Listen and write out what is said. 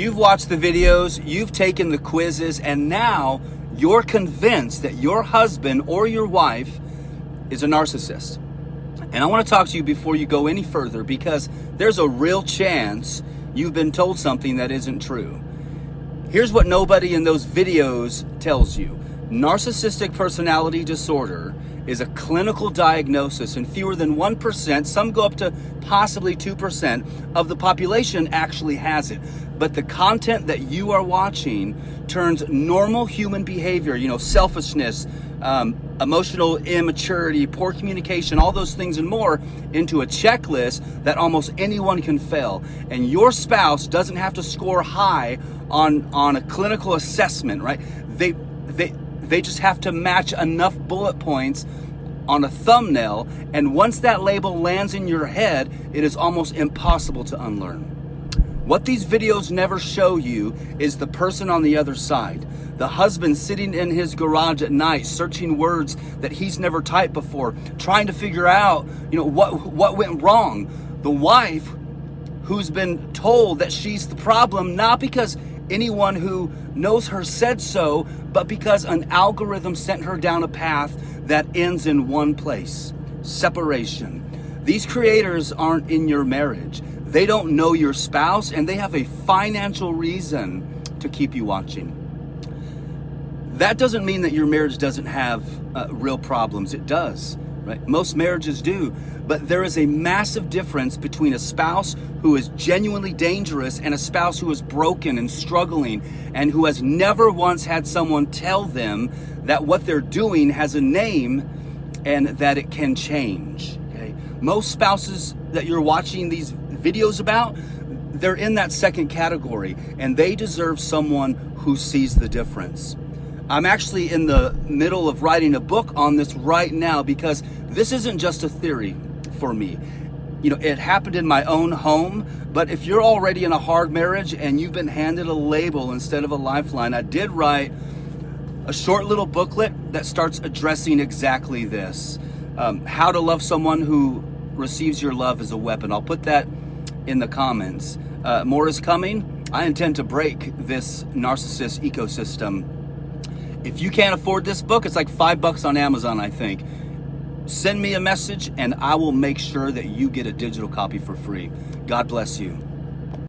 You've watched the videos, you've taken the quizzes, and now you're convinced that your husband or your wife is a narcissist. And I want to talk to you before you go any further, because there's a real chance you've been told something that isn't true. Here's what nobody in those videos tells you. Narcissistic personality disorder is a clinical diagnosis, and fewer than 1%, some go up to possibly 2% of the population actually has it. But the content that you are watching turns normal human behavior, selfishness, emotional immaturity, poor communication, all those things and more, into a checklist that almost anyone can fail. And your spouse doesn't have to score high on a clinical assessment, right? They just have to match enough bullet points on a thumbnail, and once that label lands in your head, it is almost impossible to unlearn. What these videos never show you is the person on the other side. The husband sitting in his garage at night, searching words that he's never typed before, trying to figure out, what went wrong. The wife who's been told that she's the problem, not because anyone who knows her said so, but because an algorithm sent her down a path that ends in one place: separation. These creators aren't in your marriage. They don't know your spouse, and they have a financial reason to keep you watching. That doesn't mean that your marriage doesn't have real problems. It does, right? Most marriages do. But there is a massive difference between a spouse who is genuinely dangerous and a spouse who is broken and struggling and who has never once had someone tell them that what they're doing has a name and that it can change. Okay? Most spouses that you're watching these videos about, they're in that second category, and they deserve someone who sees the difference. I'm actually in the middle of writing a book on this right now, because this isn't just a theory for me. It happened in my own home, but if you're already in a hard marriage and you've been handed a label instead of a lifeline, I did write a short little booklet that starts addressing exactly this. How to love someone who receives your love as a weapon. I'll put that in the comments. More is coming. I intend to break this narcissist ecosystem. If you can't afford this book, it's like $5 on Amazon, I think. Send me a message and I will make sure that you get a digital copy for free. God bless you.